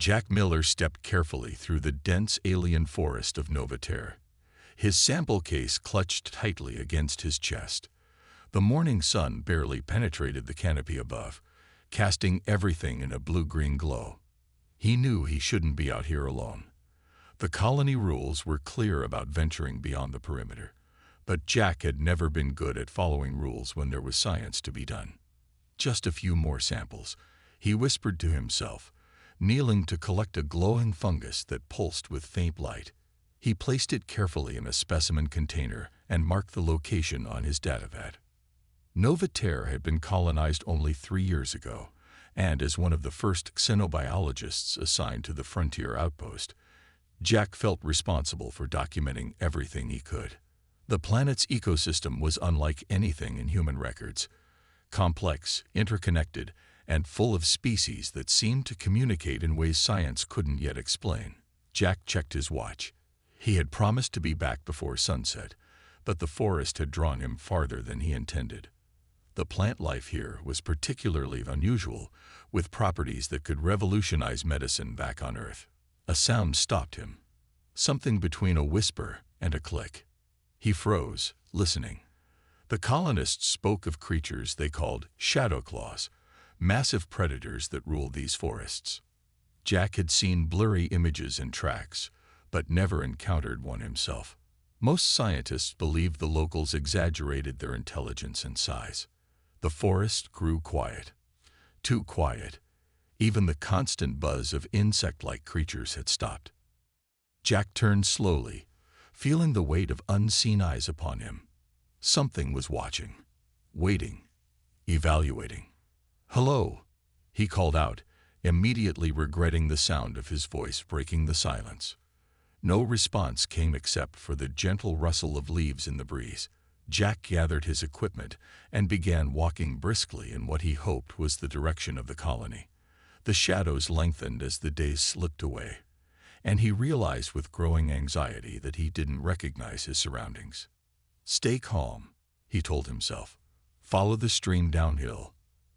Jack Miller stepped carefully through the dense alien forest of Novaterre. His sample case clutched tightly against his chest. The morning sun barely penetrated the canopy above, casting everything in a blue-green glow. He knew he shouldn't be out here alone. The colony rules were clear about venturing beyond the perimeter, but Jack had never been good at following rules when there was science to be done. Just a few more samples, he whispered to himself, kneeling to collect a glowing fungus that pulsed with faint light. He placed it carefully in a specimen container and marked the location on his datapad. Novaterre had been colonized only 3 years ago, and as one of the first xenobiologists assigned to the frontier outpost, Jack felt responsible for documenting everything he could. The planet's ecosystem was unlike anything in human records, complex, interconnected, and full of species that seemed to communicate in ways science couldn't yet explain. Jack checked his watch. He had promised to be back before sunset, but the forest had drawn him farther than he intended. The plant life here was particularly unusual, with properties that could revolutionize medicine back on Earth. A sound stopped him, something between a whisper and a click. He froze, listening. The colonists spoke of creatures they called shadow claws, massive predators that ruled these forests. Jack had seen blurry images and tracks, but never encountered one himself. Most scientists believed the locals exaggerated their intelligence and size. The forest grew quiet. Too quiet. Even the constant buzz of insect-like creatures had stopped. Jack turned slowly, feeling the weight of unseen eyes upon him. Something was watching, waiting, evaluating. "Hello," he called out, immediately regretting the sound of his voice breaking the silence. No response came except for the gentle rustle of leaves in the breeze. Jack gathered his equipment and began walking briskly in what he hoped was the direction of the colony. The shadows lengthened as the days slipped away, and he realized with growing anxiety that he didn't recognize his surroundings. "Stay calm," he told himself. "Follow the stream downhill.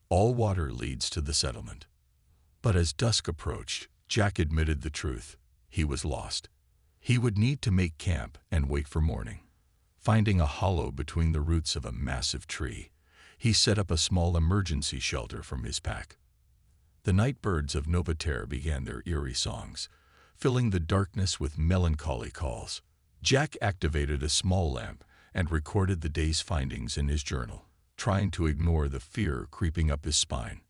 All water leads to the settlement." But as dusk approached, Jack admitted the truth. He was lost. He would need to make camp and wait for morning. Finding a hollow between the roots of a massive tree, he set up a small emergency shelter from his pack. The night birds of Novaterre began their eerie songs, filling the darkness with melancholy calls. Jack activated a small lamp and recorded the day's findings in his journal, trying to ignore the fear creeping up his spine.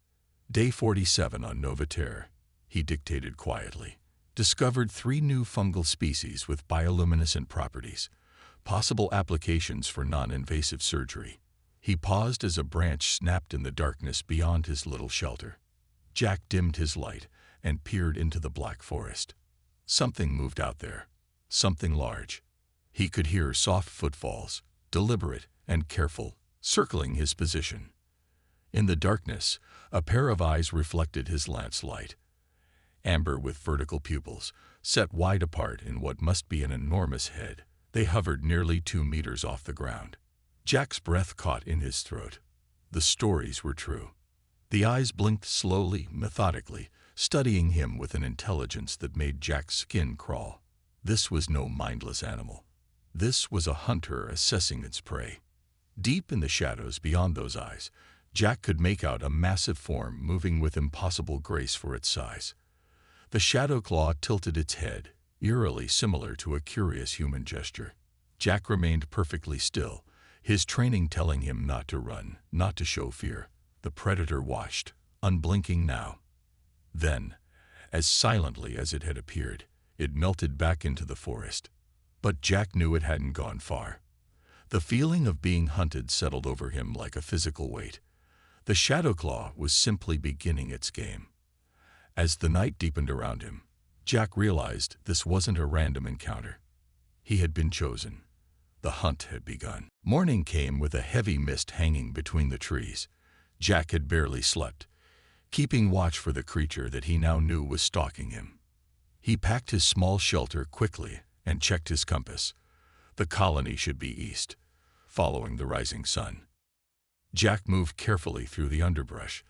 Day 47 on Novaterre, he dictated quietly. Discovered 3 new fungal species with bioluminescent properties, possible applications for non-invasive surgery. He paused as a branch snapped in the darkness beyond his little shelter. Jack dimmed his light and peered into the black forest. Something moved out there, something large. He could hear soft footfalls, deliberate and careful, circling his position. In the darkness, a pair of eyes reflected his lance light. Amber with vertical pupils, set wide apart in what must be an enormous head. They hovered nearly 2 meters off the ground. Jack's breath caught in his throat. The stories were true. The eyes blinked slowly, methodically, studying him with an intelligence that made Jack's skin crawl. This was no mindless animal. This was a hunter assessing its prey. Deep in the shadows beyond those eyes, Jack could make out a massive form moving with impossible grace for its size. The shadow claw tilted its head, eerily similar to a curious human gesture. Jack remained perfectly still, his training telling him not to run, not to show fear. The predator watched, unblinking now. Then, as silently as it had appeared, it melted back into the forest. But Jack knew it hadn't gone far. The feeling of being hunted settled over him like a physical weight. The shadow claw was simply beginning its game. As the night deepened around him, Jack realized this wasn't a random encounter. He had been chosen. The hunt had begun. Morning came with a heavy mist hanging between the trees. Jack had barely slept, keeping watch for the creature that he now knew was stalking him. He packed his small shelter quickly and checked his compass. The colony should be east, following the rising sun. Jack moved carefully through the underbrush,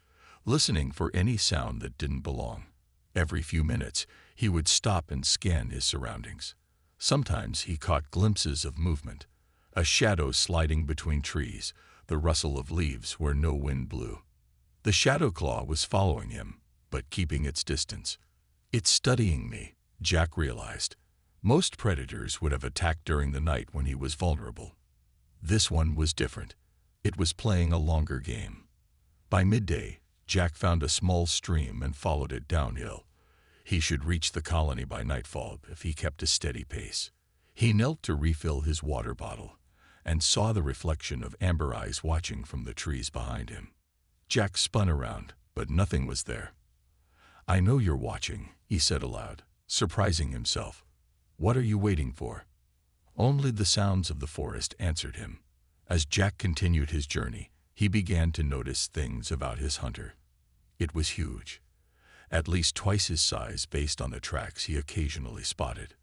listening for any sound that didn't belong. Every few minutes, he would stop and scan his surroundings. Sometimes he caught glimpses of movement, a shadow sliding between trees, the rustle of leaves where no wind blew. The shadow claw was following him, but keeping its distance. "It's studying me," Jack realized. Most predators would have attacked during the night when he was vulnerable. This one was different. It was playing a longer game. By midday, Jack found a small stream and followed it downhill. He should reach the colony by nightfall if he kept a steady pace. He knelt to refill his water bottle and saw the reflection of amber eyes watching from the trees behind him. Jack spun around, but nothing was there. "I know you're watching," he said aloud, surprising himself. "What are you waiting for?" Only the sounds of the forest answered him. As Jack continued his journey, he began to notice things about his hunter. It was huge, at least twice his size based on the tracks he occasionally spotted.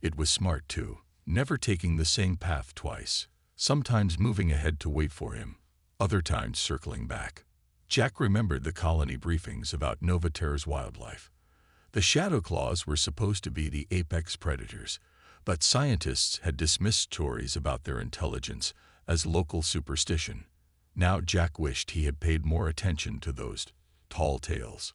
It was smart too, never taking the same path twice, sometimes moving ahead to wait for him, other times circling back. Jack remembered the colony briefings about Novaterra's wildlife. The shadow claws were supposed to be the apex predators, but scientists had dismissed stories about their intelligence as local superstition. Now Jack wished he had paid more attention to those tall tales.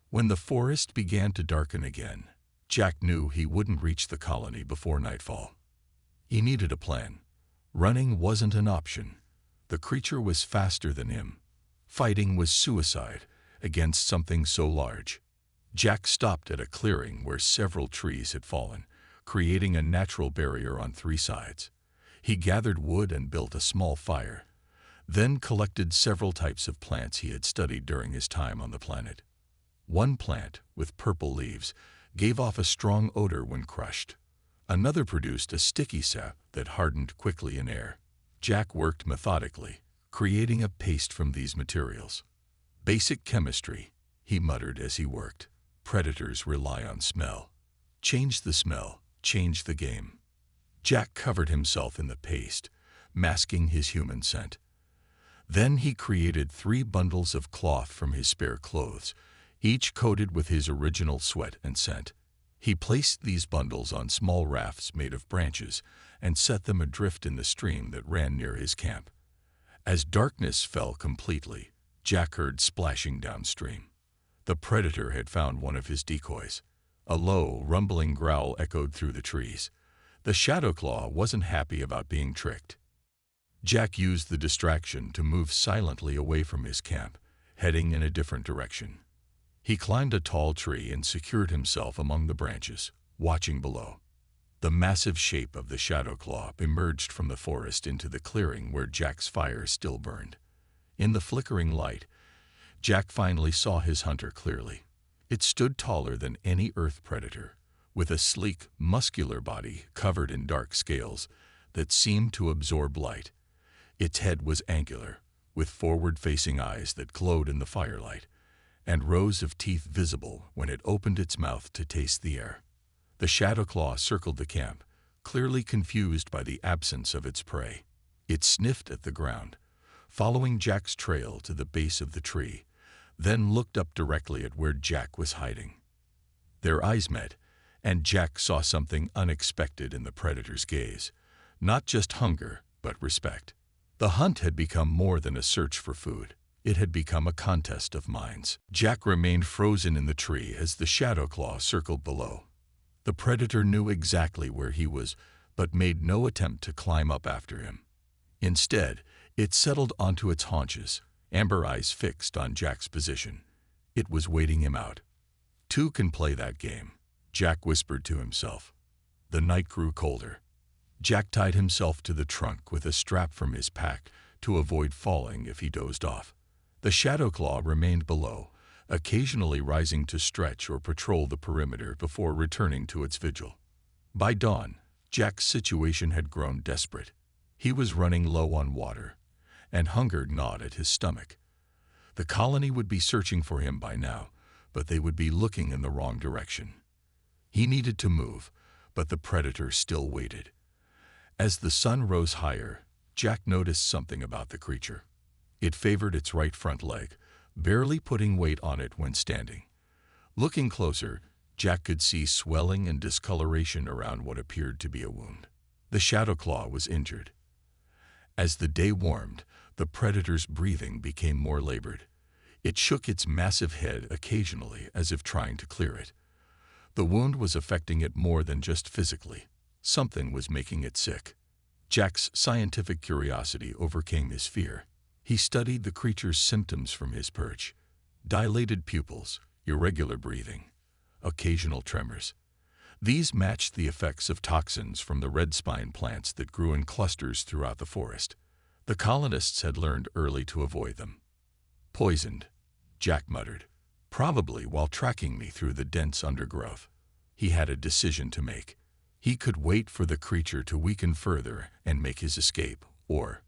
When the forest began to darken again, Jack knew he wouldn't reach the colony before nightfall. He needed a plan. Running wasn't an option. The creature was faster than him. Fighting was suicide against something so large. Jack stopped at a clearing where several trees had fallen, creating a natural barrier on three sides. He gathered wood and built a small fire, then collected several types of plants he had studied during his time on the planet. One plant, with purple leaves, gave off a strong odor when crushed. Another produced a sticky sap that hardened quickly in air. Jack worked methodically, creating a paste from these materials. "Basic chemistry," he muttered as he worked. "Predators rely on smell. Change the smell, change the game." Jack covered himself in the paste, masking his human scent. Then he created 3 bundles of cloth from his spare clothes, each coated with his original sweat and scent. He placed these bundles on small rafts made of branches and set them adrift in the stream that ran near his camp. As darkness fell completely, Jack heard splashing downstream. The predator had found one of his decoys. A low, rumbling growl echoed through the trees. The shadow claw wasn't happy about being tricked. Jack used the distraction to move silently away from his camp, heading in a different direction. He climbed a tall tree and secured himself among the branches, watching below. The massive shape of the shadow claw emerged from the forest into the clearing where Jack's fire still burned. In the flickering light, Jack finally saw his hunter clearly. It stood taller than any earth predator, with a sleek, muscular body covered in dark scales that seemed to absorb light. Its head was angular, with forward-facing eyes that glowed in the firelight, and rows of teeth visible when it opened its mouth to taste the air. The shadow claw circled the camp, clearly confused by the absence of its prey. It sniffed at the ground, following Jack's trail to the base of the tree, then looked up directly at where Jack was hiding. Their eyes met, and Jack saw something unexpected in the predator's gaze. Not just hunger, but respect. The hunt had become more than a search for food. It had become a contest of minds. Jack remained frozen in the tree as the shadow claw circled below. The predator knew exactly where he was, but made no attempt to climb up after him. Instead, it settled onto its haunches, amber eyes fixed on Jack's position. It was waiting him out. "Two can play that game," Jack whispered to himself. The night grew colder. Jack tied himself to the trunk with a strap from his pack to avoid falling if he dozed off. The shadow claw remained below, occasionally rising to stretch or patrol the perimeter before returning to its vigil. By dawn, Jack's situation had grown desperate. He was running low on water, and hunger gnawed at his stomach. The colony would be searching for him by now, but they would be looking in the wrong direction. He needed to move, but the predator still waited. As the sun rose higher, Jack noticed something about the creature. It favored its right front leg, barely putting weight on it when standing. Looking closer, Jack could see swelling and discoloration around what appeared to be a wound. The shadow claw was injured. As the day warmed, the predator's breathing became more labored. It shook its massive head occasionally as if trying to clear it. The wound was affecting it more than just physically. Something was making it sick. Jack's scientific curiosity overcame his fear. He studied the creature's symptoms from his perch. Dilated pupils, irregular breathing, occasional tremors. These matched the effects of toxins from the red spine plants that grew in clusters throughout the forest. The colonists had learned early to avoid them. Poisoned, Jack muttered, probably while tracking me through the dense undergrowth. He had a decision to make. He could wait for the creature to weaken further and make his escape, or...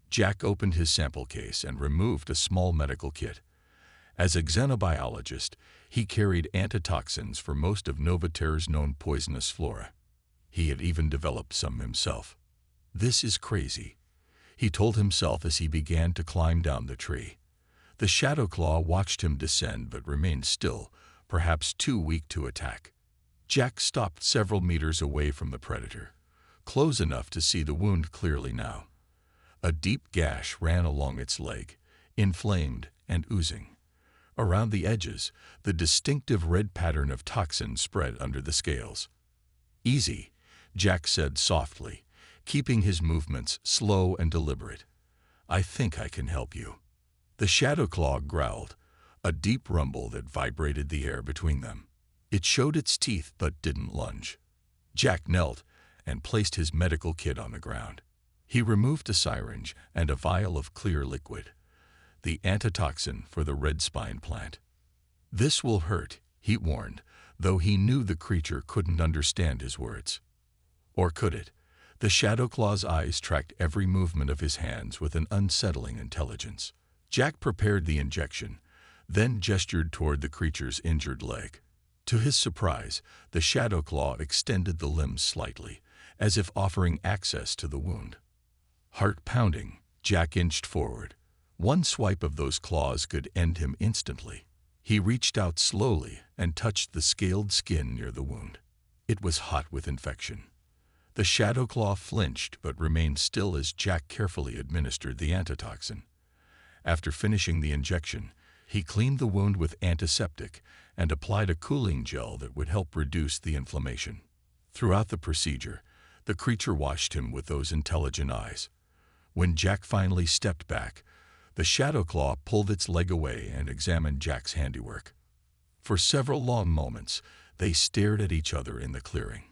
Jack opened his sample case and removed a small medical kit. As a xenobiologist, he carried antitoxins for most of Novaterra's known poisonous flora. He had even developed some himself. This is crazy, he told himself as he began to climb down the tree. The shadow claw watched him descend but remained still, perhaps too weak to attack. Jack stopped several meters away from the predator, close enough to see the wound clearly now. A deep gash ran along its leg, inflamed and oozing. Around the edges, the distinctive red pattern of toxin spread under the scales. "Easy," Jack said softly, keeping his movements slow and deliberate. "I think I can help you." The shadow claw growled, a deep rumble that vibrated the air between them. It showed its teeth but didn't lunge. Jack knelt and placed his medical kit on the ground. He removed a syringe and a vial of clear liquid, the antitoxin for the red spine plant. "This will hurt," he warned, though he knew the creature couldn't understand his words. Or could it? The shadow claw's eyes tracked every movement of his hands with an unsettling intelligence. Jack prepared the injection, then gestured toward the creature's injured leg. To his surprise, the shadow claw extended the limbs slightly, as if offering access to the wound. Heart pounding, Jack inched forward. One swipe of those claws could end him instantly. He reached out slowly and touched the scaled skin near the wound. It was hot with infection. The shadow claw flinched but remained still as Jack carefully administered the antitoxin. After finishing the injection, he cleaned the wound with antiseptic and applied a cooling gel that would help reduce the inflammation. Throughout the procedure, the creature watched him with those intelligent eyes. When Jack finally stepped back, the shadow claw pulled its leg away and examined Jack's handiwork. For several long moments, they stared at each other in the clearing.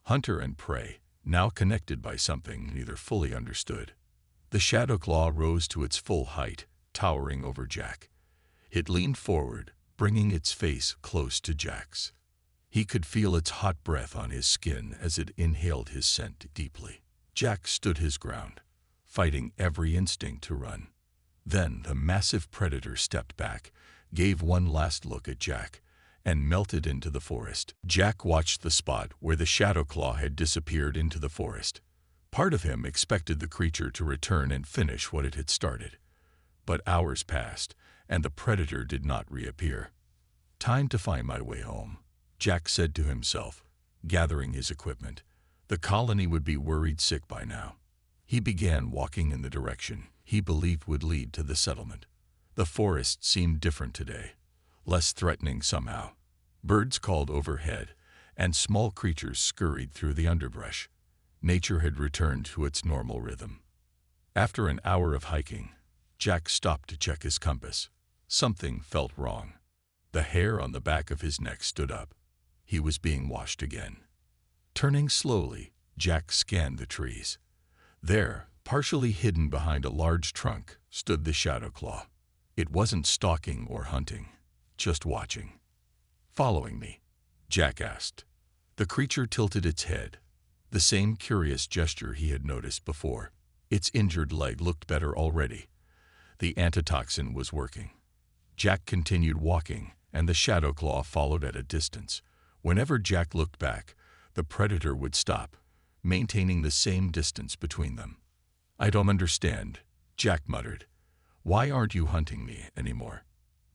Hunter and prey, now connected by something neither fully understood. The shadow claw rose to its full height, towering over Jack. It leaned forward, bringing its face close to Jack's. He could feel its hot breath on his skin as it inhaled his scent deeply. Jack stood his ground, fighting every instinct to run. Then the massive predator stepped back, gave one last look at Jack, and melted into the forest. Jack watched the spot where the shadow claw had disappeared into the forest. Part of him expected the creature to return and finish what it had started. But hours passed, and the predator did not reappear. "Time to find my way home," Jack said to himself, gathering his equipment. The colony would be worried sick by now. He began walking in the direction he believed would lead to the settlement. The forest seemed different today, less threatening somehow. Birds called overhead, and small creatures scurried through the underbrush. Nature had returned to its normal rhythm. After an hour of hiking, Jack stopped to check his compass. Something felt wrong. The hair on the back of his neck stood up. He was being watched again. Turning slowly, Jack scanned the trees. There, partially hidden behind a large trunk, stood the shadow claw. It wasn't stalking or hunting, just watching. "Following me?" Jack asked. The creature tilted its head, the same curious gesture he had noticed before. Its injured leg looked better already. The antitoxin was working. Jack continued walking, and the shadow claw followed at a distance. Whenever Jack looked back, the predator would stop, maintaining the same distance between them. "I don't understand," Jack muttered. "Why aren't you hunting me anymore?"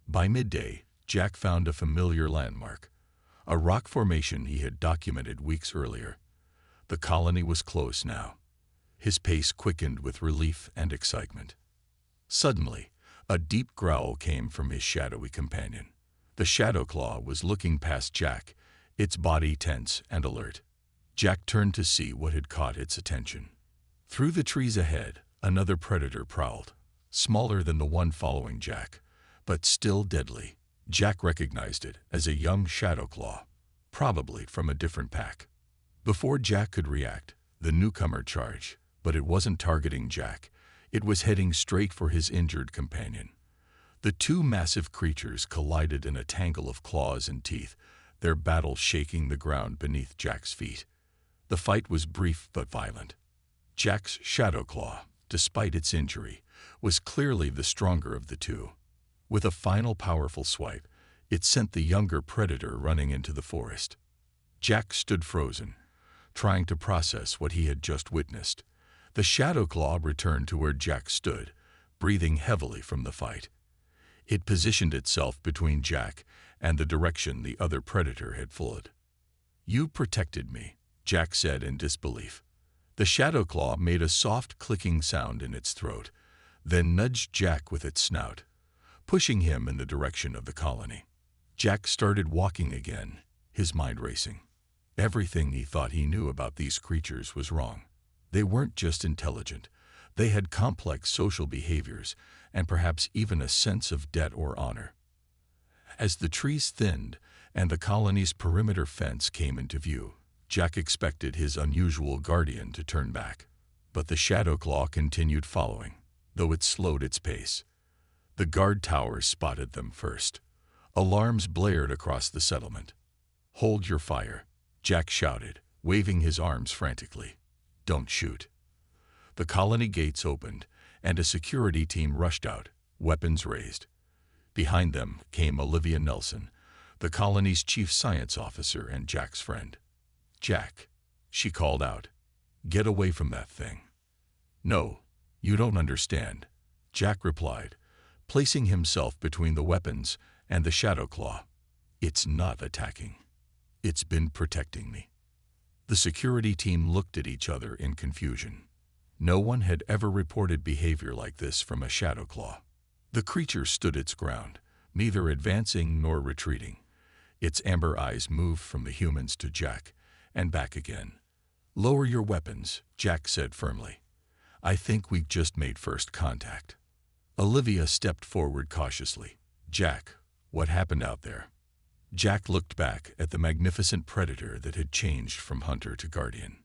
By midday, Jack found a familiar landmark, a rock formation he had documented weeks earlier. The colony was close now. His pace quickened with relief and excitement. Suddenly, a deep growl came from his shadowy companion. The Shadow Claw was looking past Jack, its body tense and alert. Jack turned to see what had caught its attention. Through the trees ahead, another predator prowled, smaller than the one following Jack, but still deadly. Jack recognized it as a young Shadow Claw, probably from a different pack. Before Jack could react, the newcomer charged, but it wasn't targeting Jack. It was heading straight for his injured companion. The two massive creatures collided in a tangle of claws and teeth, their battle shaking the ground beneath Jack's feet. The fight was brief but violent. Jack's Shadow Claw, despite its injury, was clearly the stronger of the two. With a final powerful swipe, it sent the younger predator running into the forest. Jack stood frozen, trying to process what he had just witnessed. The Shadow Claw returned to where Jack stood, breathing heavily from the fight. It positioned itself between Jack and the direction the other predator had fled. "You protected me," Jack said in disbelief. The Shadow Claw made a soft clicking sound in its throat, then nudged Jack with its snout, pushing him in the direction of the colony. Jack started walking again, his mind racing. Everything he thought he knew about these creatures was wrong. They weren't just intelligent. They had complex social behaviors and perhaps even a sense of debt or honor. As the trees thinned and the colony's perimeter fence came into view, Jack expected his unusual guardian to turn back. But the Shadow Claw continued following, though it slowed its pace. The guard towers spotted them first. Alarms blared across the settlement. "Hold your fire," Jack shouted, waving his arms frantically. "Don't shoot." The colony gates opened, and a security team rushed out, weapons raised. Behind them came Olivia Nelson, the colony's chief science officer and Jack's friend. "Jack," she called out, "get away from that thing." "No, you don't understand," Jack replied, placing himself between the weapons and the Shadow Claw. "It's not attacking. It's been protecting me." The security team looked at each other in confusion. No one had ever reported behavior like this from a Shadow Claw. The creature stood its ground, neither advancing nor retreating. Its amber eyes moved from the humans to Jack and back again. "Lower your weapons," Jack said firmly. "I think we've just made first contact." Olivia stepped forward cautiously. "Jack, what happened out there?" Jack looked back at the magnificent predator that had changed from hunter to guardian.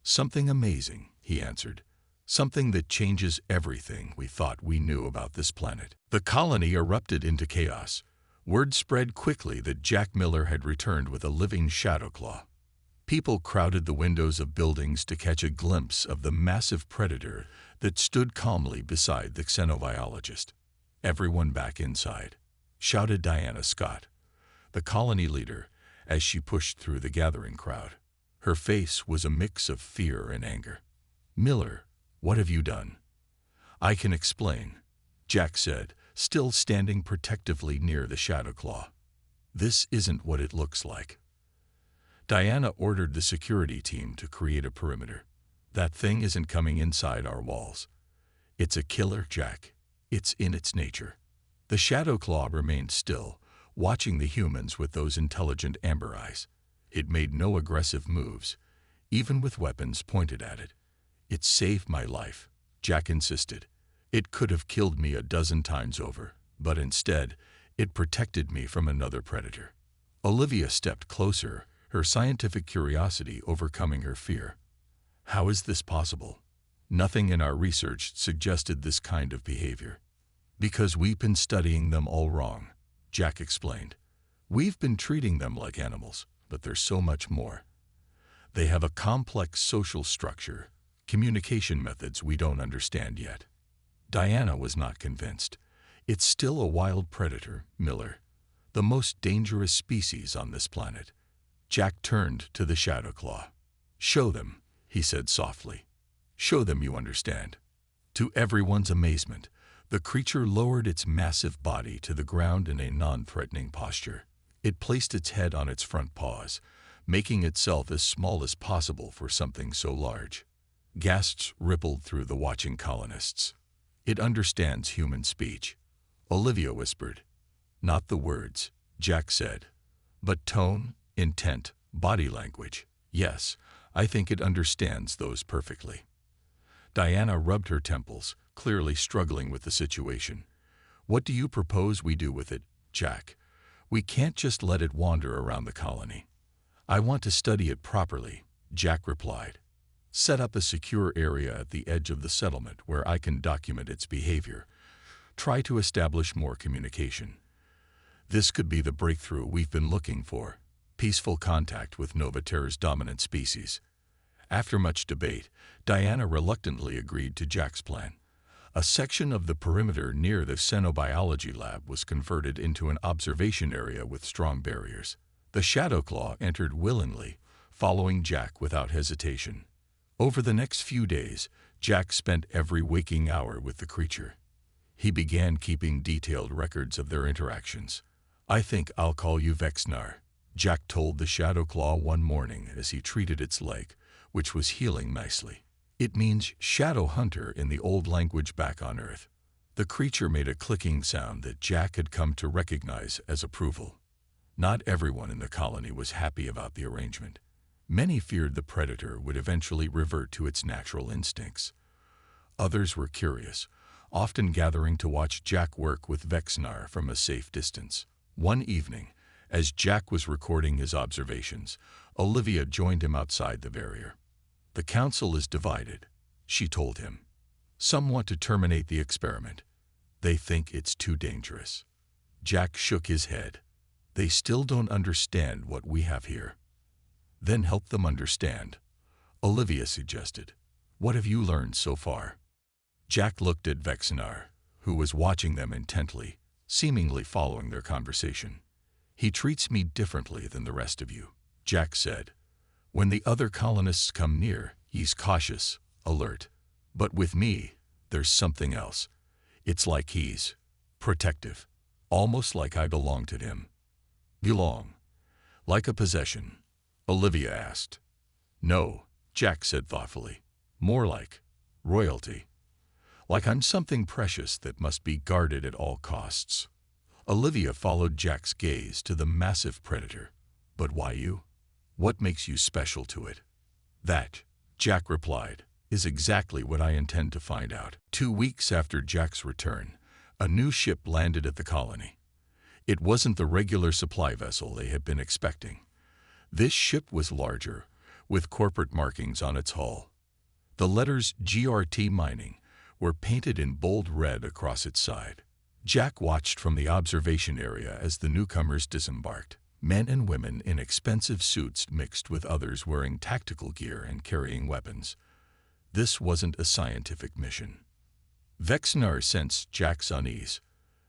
"Something amazing," he answered. "Something that changes everything we thought we knew about this planet." The colony erupted into chaos. Word spread quickly that Jack Miller had returned with a living Shadow Claw. People crowded the windows of buildings to catch a glimpse of the massive predator that stood calmly beside the xenobiologist. "Everyone back inside," shouted Diana Scott, the colony leader, as she pushed through the gathering crowd. Her face was a mix of fear and anger. "Miller, what have you done?" "I can explain," Jack said, still standing protectively near the Shadow Claw. "This isn't what it looks like." Diana ordered the security team to create a perimeter. "That thing isn't coming inside our walls. It's a killer, Jack. It's in its nature." The Shadow Claw remained still, watching the humans with those intelligent amber eyes. It made no aggressive moves, even with weapons pointed at it. "It saved my life," Jack insisted. "It could have killed me a dozen times over, but instead, it protected me from another predator." Olivia stepped closer, her scientific curiosity overcoming her fear. "How is this possible? Nothing in our research suggested this kind of behavior." "Because we've been studying them all wrong," Jack explained. "We've been treating them like animals, but there's so much more. They have a complex social structure, communication methods we don't understand yet." Diana was not convinced. "It's still a wild predator, Miller, the most dangerous species on this planet." Jack turned to the Shadow Claw. "Show them," he said softly. "Show them you understand." To everyone's amazement, The creature lowered its massive body to the ground in a non-threatening posture. It placed its head on its front paws, making itself as small as possible for something so large. Gasps rippled through the watching colonists. "It understands human speech," Olivia whispered. "Not the words," Jack said, "but tone, intent, body language. Yes, I think it understands those perfectly." Diana rubbed her temples, clearly struggling with the situation. "What do you propose we do with it, Jack? We can't just let it wander around the colony." "I want to study it properly," Jack replied. "Set up a secure area at the edge of the settlement where I can document its behavior. Try to establish more communication. This could be the breakthrough we've been looking for, peaceful contact with Novaterra's dominant species." After much debate, Diana reluctantly agreed to Jack's plan. A section of the perimeter near the xenobiology lab was converted into an observation area with strong barriers. The Shadowclaw entered willingly, following Jack without hesitation. Over the next few days, Jack spent every waking hour with the creature. He began keeping detailed records of their interactions. "I think I'll call you Vexnar," Jack told the Shadowclaw one morning as he treated its leg, which was healing nicely. "It means Shadow Hunter in the old language back on Earth." The creature made a clicking sound that Jack had come to recognize as approval. Not everyone in the colony was happy about the arrangement. Many feared the predator would eventually revert to its natural instincts. Others were curious, often gathering to watch Jack work with Vexnar from a safe distance. One evening, as Jack was recording his observations, Olivia joined him outside the barrier. "The council is divided," she told him. "Some want to terminate the experiment. They think it's too dangerous." Jack shook his head. "They still don't understand what we have here." "Then help them understand," Olivia suggested. "What have you learned so far?" Jack looked at Vexnar, who was watching them intently, seemingly following their conversation. "He treats me differently than the rest of you," Jack said. "When the other colonists come near, he's cautious, alert. But with me, there's something else. It's like he's protective, almost like I belong to him." "Belong? Like a possession?" Olivia asked. "No," Jack said thoughtfully. "More like royalty. Like I'm something precious that must be guarded at all costs." Olivia followed Jack's gaze to the massive predator. "But why you? What makes you special to it?" "That," Jack replied, "is exactly what I intend to find out." 2 weeks after Jack's return, a new ship landed at the colony. It wasn't the regular supply vessel they had been expecting. This ship was larger, with corporate markings on its hull. The letters GRT Mining were painted in bold red across its side. Jack watched from the observation area as the newcomers disembarked. Men and women in expensive suits mixed with others wearing tactical gear and carrying weapons. This wasn't a scientific mission. Vexnar sensed Jack's unease.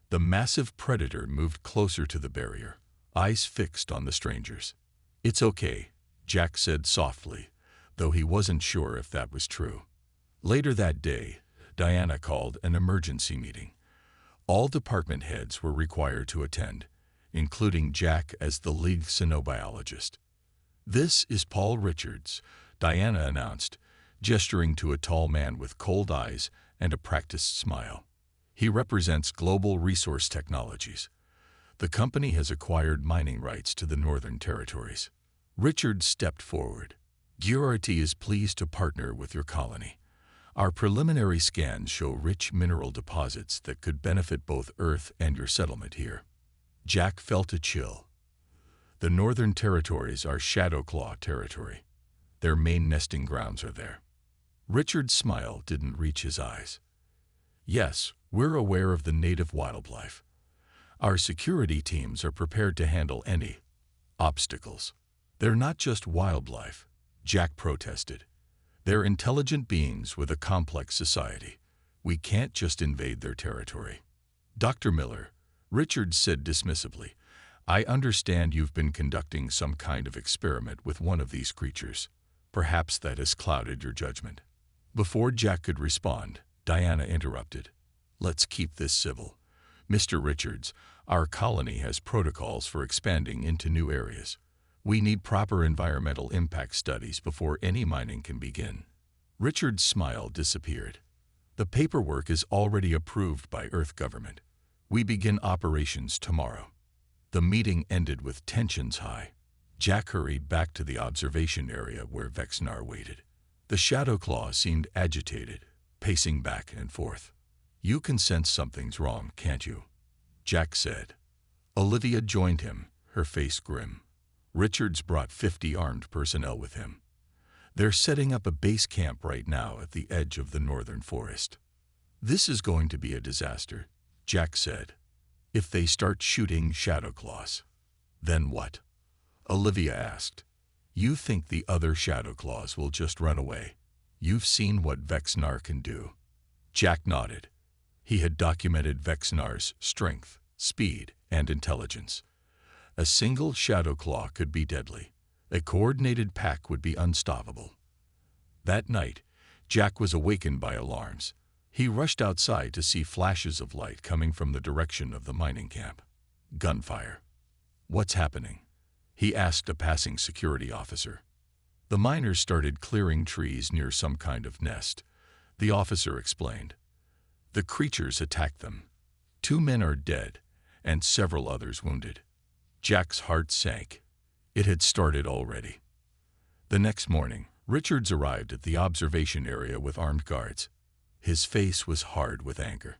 The massive predator moved closer to the barrier, eyes fixed on the strangers. "It's okay," Jack said softly, though he wasn't sure if that was true. Later that day, Diana called an emergency meeting. All department heads were required to attend, including Jack as the lead xenobiologist. "This is Paul Richards," Diana announced, gesturing to a tall man with cold eyes and a practiced smile. "He represents Global Resource Technologies. The company has acquired mining rights to the Northern Territories." Richards stepped forward. "GRT is pleased to partner with your colony. Our preliminary scans show rich mineral deposits that could benefit both Earth and your settlement here." Jack felt a chill. The Northern Territories are Shadowclaw territory. Their main nesting grounds are there. Richard's smile didn't reach his eyes. "Yes, we're aware of the native wildlife. Our security teams are prepared to handle any obstacles." "They're not just wildlife," Jack protested. "They're intelligent beings with a complex society. We can't just invade their territory." "Dr. Miller," Richards said dismissively, "I understand you've been conducting some kind of experiment with one of these creatures. Perhaps that has clouded your judgment." Before Jack could respond, Diana interrupted. Let's keep this civil. Mr. Richards, our colony has protocols for expanding into new areas. We need proper environmental impact studies before any mining can begin. Richard's smile disappeared. The paperwork is already approved by Earth government. We begin operations tomorrow. The meeting ended with tensions high. Jack hurried back to the observation area where Vexnar waited. The Shadow Claw seemed agitated, pacing back and forth. You can sense something's wrong, can't you? Jack said. Olivia joined him, her face grim. Richards brought 50 armed personnel with him. They're setting up a base camp right now at the edge of the northern forest. This is going to be a disaster, Jack said. If they start shooting Shadow Claws. Then what? Olivia asked. You think the other Shadow Claws will just run away? You've seen what Vexnar can do. Jack nodded. He had documented Vexnar's strength, speed, and intelligence. A single Shadow Claw could be deadly. A coordinated pack would be unstoppable. That night, Jack was awakened by alarms. He rushed outside to see flashes of light coming from the direction of the mining camp. Gunfire. What's happening? He asked a passing security officer. The miners started clearing trees near some kind of nest. The officer explained. The creatures attacked them. 2 men are dead, and several others wounded. Jack's heart sank. It had started already. The next morning, Richards arrived at the observation area with armed guards. His face was hard with anger.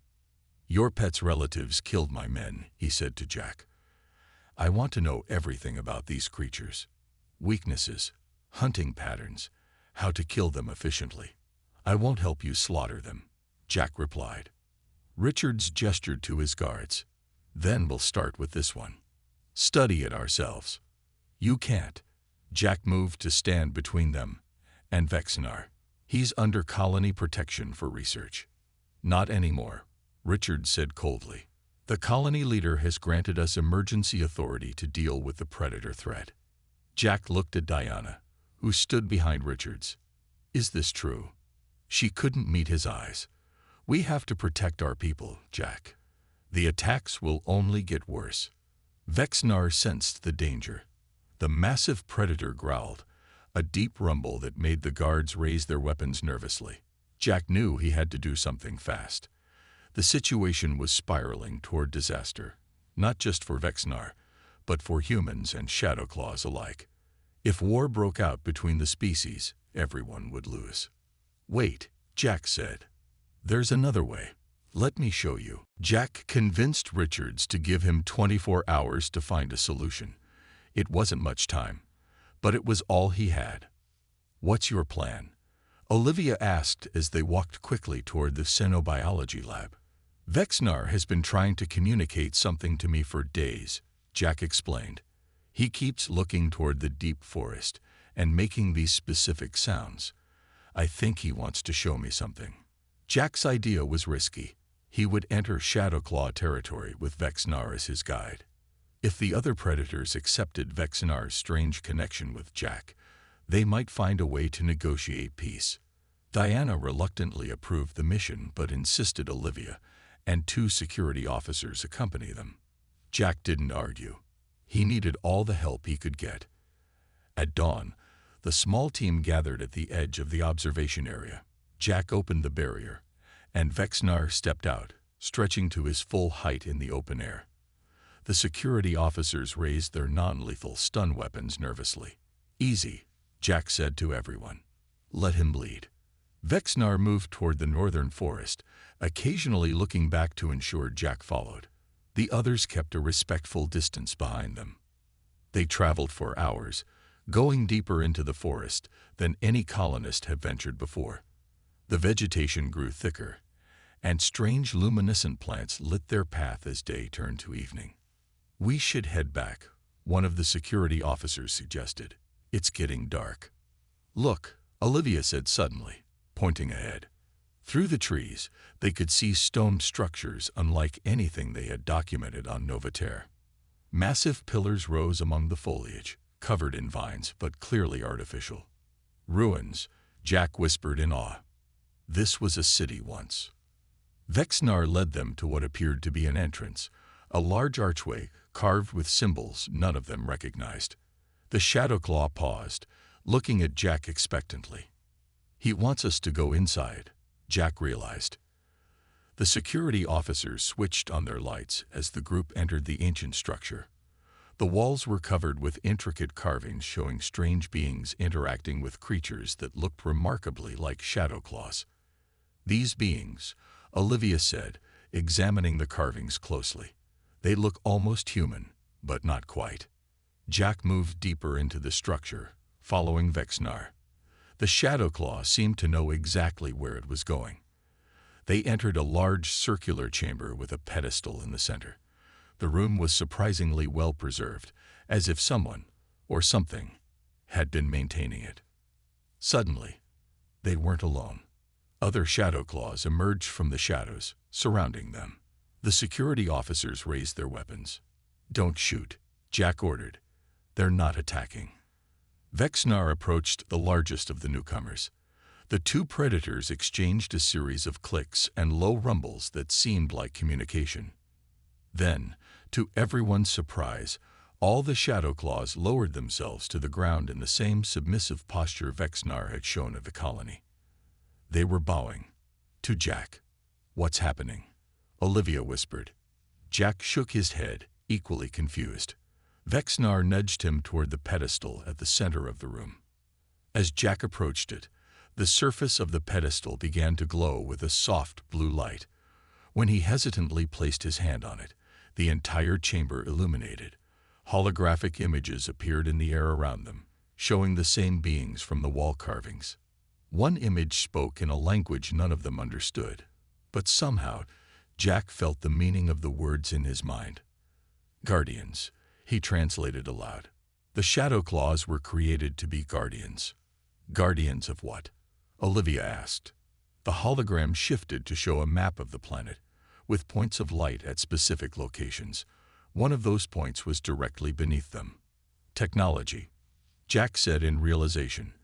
Your pet's relatives killed my men, he said to Jack. I want to know everything about these creatures. Weaknesses, hunting patterns, how to kill them efficiently. I won't help you slaughter them, Jack replied. Richards gestured to his guards. Then we'll start with this one. Study it ourselves. You can't. Jack moved to stand between them and Vexnar. He's under colony protection for research. Not anymore, Richards said coldly. The colony leader has granted us emergency authority to deal with the predator threat. Jack looked at Diana, who stood behind Richards. Is this true? She couldn't meet his eyes. We have to protect our people, Jack. The attacks will only get worse. Vexnar sensed the danger. The massive predator growled, a deep rumble that made the guards raise their weapons nervously. Jack knew he had to do something fast. The situation was spiraling toward disaster, not just for Vexnar, but for humans and Shadow Claws alike. If war broke out between the species, everyone would lose. Wait, Jack said. There's another way. Let me show you. Jack convinced Richards to give him 24 hours to find a solution. It wasn't much time, but it was all he had. What's your plan? Olivia asked as they walked quickly toward the xenobiology lab. Vexnar has been trying to communicate something to me for days, Jack explained. He keeps looking toward the deep forest and making these specific sounds. I think he wants to show me something. Jack's idea was risky. He would enter Shadow Claw territory with Vexnar as his guide. If the other predators accepted Vexnar's strange connection with Jack, they might find a way to negotiate peace. Diana reluctantly approved the mission but insisted Olivia and 2 security officers accompany them. Jack didn't argue. He needed all the help he could get. At dawn, the small team gathered at the edge of the observation area. Jack opened the barrier, and Vexnar stepped out, stretching to his full height in the open air. The security officers raised their non-lethal stun weapons nervously. Easy, Jack said to everyone. Let him bleed. Vexnar moved toward the northern forest, occasionally looking back to ensure Jack followed. The others kept a respectful distance behind them. They traveled for hours, going deeper into the forest than any colonist had ventured before. The vegetation grew thicker, and strange luminescent plants lit their path as day turned to evening. We should head back, one of the security officers suggested. It's getting dark. Look, Olivia said suddenly, pointing ahead. Through the trees, they could see stone structures unlike anything they had documented on Novaterre. Massive pillars rose among the foliage, covered in vines but clearly artificial. Ruins, Jack whispered in awe. This was a city once. Vexnar led them to what appeared to be an entrance, a large archway carved with symbols none of them recognized. The Shadowclaw paused, looking at Jack expectantly. "He wants us to go inside," Jack realized. The security officers switched on their lights as the group entered the ancient structure. The walls were covered with intricate carvings showing strange beings interacting with creatures that looked remarkably like Shadowclaws. "These beings," Olivia said, examining the carvings closely. "They look almost human, but not quite." Jack moved deeper into the structure, following Vexnar. The Shadowclaw seemed to know exactly where it was going. They entered a large circular chamber with a pedestal in the center. The room was surprisingly well preserved, as if someone, or something, had been maintaining it. Suddenly, they weren't alone. Other Shadowclaws emerged from the shadows, surrounding them. The security officers raised their weapons. "Don't shoot," Jack ordered. "They're not attacking." Vexnar approached the largest of the newcomers. The two predators exchanged a series of clicks and low rumbles that seemed like communication. Then, to everyone's surprise, all the Shadowclaws lowered themselves to the ground in the same submissive posture Vexnar had shown at the colony. They were bowing. To Jack. "What's happening?" Olivia whispered. Jack shook his head, equally confused. Vexnar nudged him toward the pedestal at the center of the room. As Jack approached it, the surface of the pedestal began to glow with a soft blue light. When he hesitantly placed his hand on it, the entire chamber illuminated. Holographic images appeared in the air around them, showing the same beings from the wall carvings. One image spoke in a language none of them understood, but somehow Jack felt the meaning of the words in his mind. "Guardians," he translated aloud. "The Shadowclaws were created to be guardians." "Guardians of what?" Olivia asked. The hologram shifted to show a map of the planet, with points of light at specific locations. One of those points was directly beneath them. "Technology," Jack said in realization.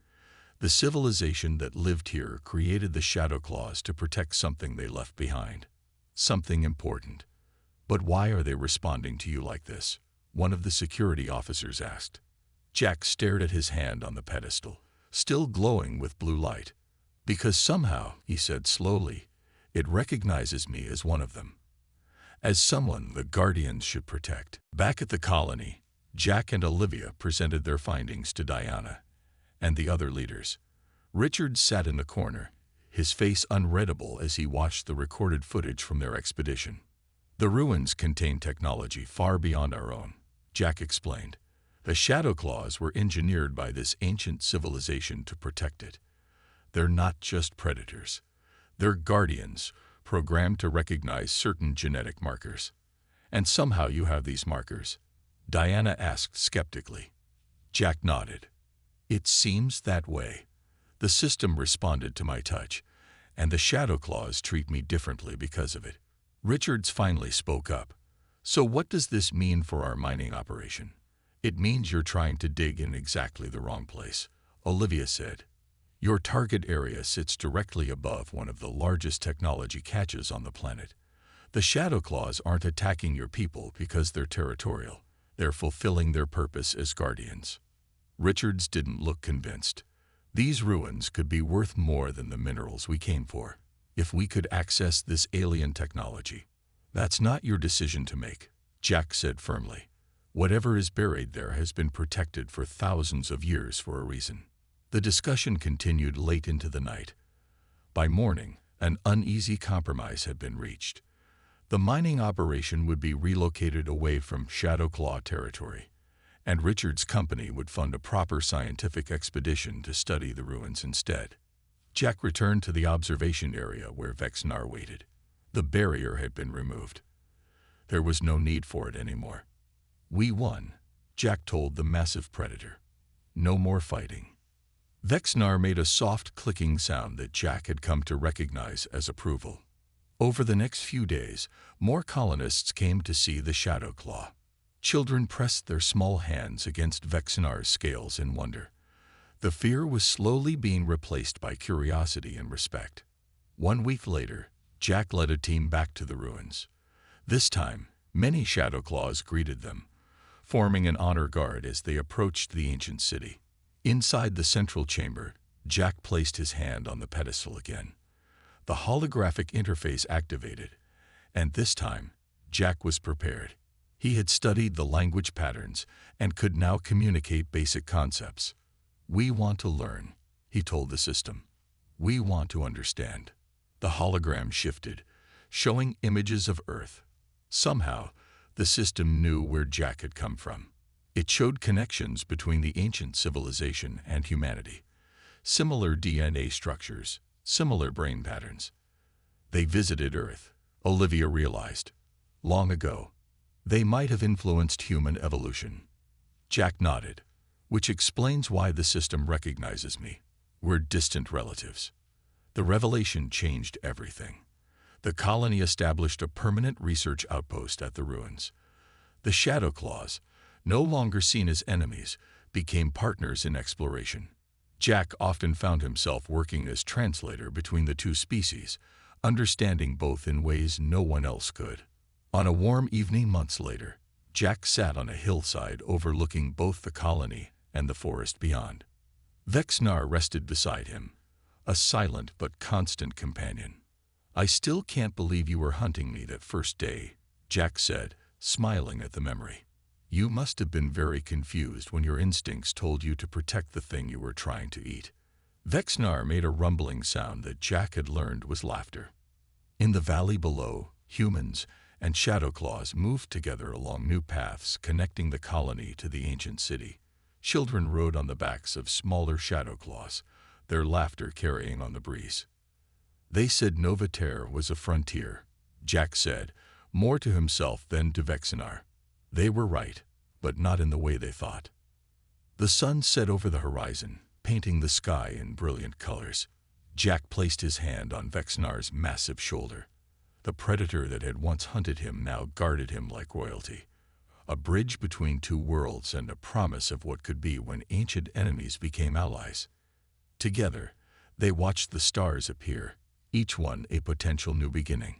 "The civilization that lived here created the Shadowclaws to protect something they left behind. Something important. But why are they responding to you like this?" one of the security officers asked. Jack stared at his hand on the pedestal, still glowing with blue light. "Because somehow," he said slowly, "it recognizes me as one of them. As someone the Guardians should protect." Back at the colony, Jack and Olivia presented their findings to Diana and the other leaders. Richard sat in the corner, his face unreadable as he watched the recorded footage from their expedition. "The ruins contain technology far beyond our own," Jack explained. "The Shadowclaws were engineered by this ancient civilization to protect it. They're not just predators. They're guardians, programmed to recognize certain genetic markers." "And somehow you have these markers?" Diana asked skeptically. Jack nodded. "It seems that way. The system responded to my touch, and the Shadowclaws treat me differently because of it." Richards finally spoke up. "So what does this mean for our mining operation?" "It means you're trying to dig in exactly the wrong place," Olivia said. "Your target area sits directly above one of the largest technology caches on the planet. The Shadowclaws aren't attacking your people because they're territorial. They're fulfilling their purpose as guardians." Richards didn't look convinced. "These ruins could be worth more than the minerals we came for, if we could access this alien technology." "That's not your decision to make," Jack said firmly. "Whatever is buried there has been protected for thousands of years for a reason." The discussion continued late into the night. By morning, an uneasy compromise had been reached. The mining operation would be relocated away from Shadowclaw territory, and Richard's company would fund a proper scientific expedition to study the ruins instead. Jack returned to the observation area where Vexnar waited. The barrier had been removed. There was no need for it anymore. "We won," Jack told the massive predator. "No more fighting." Vexnar made a soft clicking sound that Jack had come to recognize as approval. Over the next few days, more colonists came to see the Shadowclaw. Children pressed their small hands against Vexnar's scales in wonder. The fear was slowly being replaced by curiosity and respect. 1 week later, Jack led a team back to the ruins. This time, many Shadow Claws greeted them, forming an honor guard as they approached the ancient city. Inside the central chamber, Jack placed his hand on the pedestal again. The holographic interface activated, and this time, Jack was prepared. He had studied the language patterns and could now communicate basic concepts. "We want to learn," he told the system. "We want to understand." The hologram shifted, showing images of Earth. Somehow, the system knew where Jack had come from. It showed connections between the ancient civilization and humanity. Similar DNA structures, similar brain patterns. They visited Earth, Olivia realized. Long ago, they might have influenced human evolution. Jack nodded, which explains why the system recognizes me. We're distant relatives. The revelation changed everything. The colony established a permanent research outpost at the ruins. The Shadow Claws, no longer seen as enemies, became partners in exploration. Jack often found himself working as translator between the two species, understanding both in ways no one else could. On a warm evening months later, Jack sat on a hillside overlooking both the colony and the forest beyond. Vexnar rested beside him, a silent but constant companion. "I still can't believe you were hunting me that first day," Jack said, smiling at the memory. "You must have been very confused when your instincts told you to protect the thing you were trying to eat." Vexnar made a rumbling sound that Jack had learned was laughter. In the valley below, humans and Shadow Claws moved together along new paths connecting the colony to the ancient city. Children rode on the backs of smaller Shadow Claws, their laughter carrying on the breeze. "They said Novaterre was a frontier," Jack said, more to himself than to Vexnar. They were right, but not in the way they thought. The sun set over the horizon, painting the sky in brilliant colors. Jack placed his hand on Vexnar's massive shoulder. The predator that had once hunted him now guarded him like royalty. A bridge between two worlds and a promise of what could be when ancient enemies became allies. Together, they watched the stars appear, each one a potential new beginning.